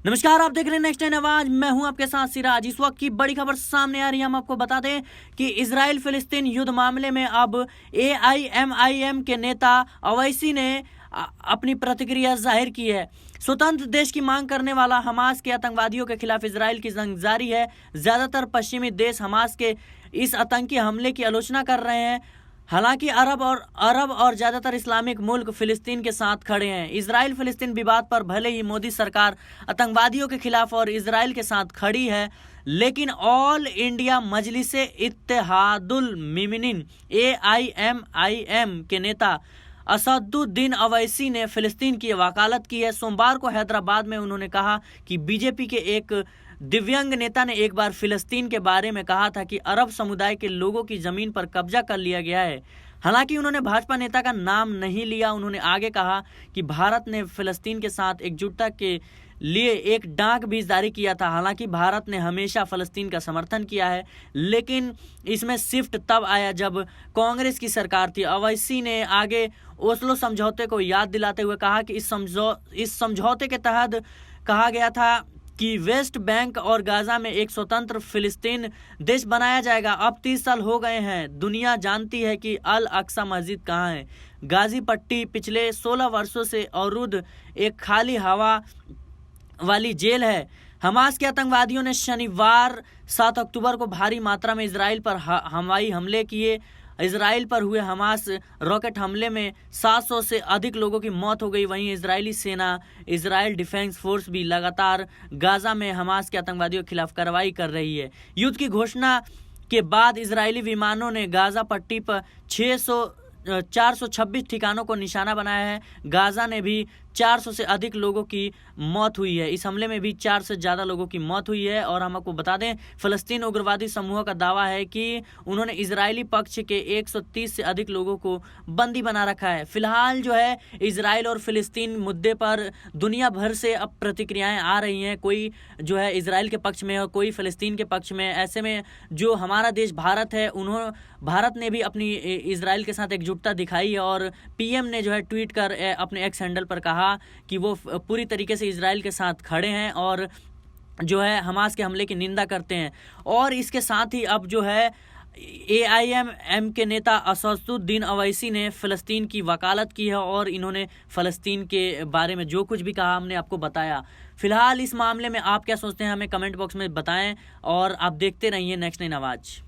नमस्कार, आप देख रहे हैं नेक्स्ट टाइम आवाज। मैं हूं आपके साथ सिराज। इस वक्त की बड़ी खबर सामने आ रही है। हम आपको बता दें कि इजराइल फिलिस्तीन युद्ध मामले में अब AIMIM के नेता अवैसी ने अपनी प्रतिक्रिया जाहिर की है। स्वतंत्र देश की मांग करने वाला हमास के आतंकवादियों के खिलाफ इजराइल की जंग जारी है। ज्यादातर पश्चिमी देश हमास के इस आतंकी हमले की आलोचना कर रहे हैं। हालांकि अरब और ज्यादातर इस्लामिक मुल्क फिलिस्तीन के साथ खड़े हैं। इजराइल फिलिस्तीन विवाद पर भले ही मोदी सरकार आतंकवादियों के खिलाफ और इजराइल के साथ खड़ी है, लेकिन ऑल इंडिया मजलिसे इत्तेहादुल मिमिनीन AIMIM के नेता असदुद्दीन अवैसी ने फिलिस्तीन की वकालत की है। सोमवार को हैदराबाद में उन्होंने कहा कि बीजेपी के एक दिव्यांग नेता ने एक बार फिलिस्तीन के बारे में कहा था कि अरब समुदाय के लोगों की जमीन पर कब्जा कर लिया गया है। हालांकि उन्होंने भाजपा नेता का नाम नहीं लिया। उन्होंने आगे कहा कि भारत ने फिलिस्तीन के साथ एकजुटता के लिए एक डाक भी जारी किया था। हालांकि भारत ने हमेशा फिलिस्तीन का समर्थन किया है, लेकिन इसमें शिफ्ट तब आया जब कांग्रेस की सरकार थी। अवैसी ने आगे ओस्लो समझौते को याद दिलाते हुए कहा कि इस समझौते के तहत कहा गया था कि वेस्ट बैंक और गाजा में एक स्वतंत्र फिलिस्तीन देश बनाया जाएगा। अब 30 साल हो गए हैं। दुनिया जानती है कि अल अक्सा मस्जिद कहाँ है। गाजी पट्टी पिछले 16 वर्षों से अवरुद्ध एक खाली हवा वाली जेल है। हमास के आतंकवादियों ने शनिवार 7 अक्टूबर को भारी मात्रा में इजराइल पर हवाई हमले किए। इजराइल पर हुए हमास रॉकेट हमले में 700 से अधिक लोगों की मौत हो गई। वहीं इजरायली सेना इजराइल डिफेंस फोर्स भी लगातार गाजा में हमास के आतंकवादियों के खिलाफ कार्रवाई कर रही है। युद्ध की घोषणा के बाद इजरायली विमानों ने गाजा पट्टी पर 426 ठिकानों को निशाना बनाया है। गाजा ने भी 400 से अधिक लोगों की मौत हुई है। इस हमले में भी 4 से ज़्यादा लोगों की मौत हुई है। और हम आपको बता दें, फिलिस्तीन उग्रवादी समूह का दावा है कि उन्होंने इजरायली पक्ष के 130 से अधिक लोगों को बंदी बना रखा है। फिलहाल जो है इजराइल और फिलिस्तीन मुद्दे पर दुनिया भर से अब प्रतिक्रियाएं आ रही हैं। कोई जो है इजराइल के पक्ष में और कोई फिलिस्तीन के पक्ष में। ऐसे में जो हमारा देश भारत है, भारत ने भी अपनी इजराइल के साथ एकजुटता दिखाई है। और PM ने जो है ट्वीट कर अपने एक्स हैंडल पर कहा कि वो पूरी तरीके से इजराइल के साथ खड़े हैं और जो है हमास के हमले की निंदा करते हैं। और इसके साथ ही अब जो है AIMIM के नेता असदुद्दीन अवैसी ने फिलिस्तीन की वकालत की है और इन्होंने फिलिस्तीन के बारे में जो कुछ भी कहा हमने आपको बताया। फिलहाल इस मामले में आप क्या सोचते हैं, हमें कमेंट बॉक्स में बताएं और आप देखते रहिए नेक्स्ट 9 आवाज़।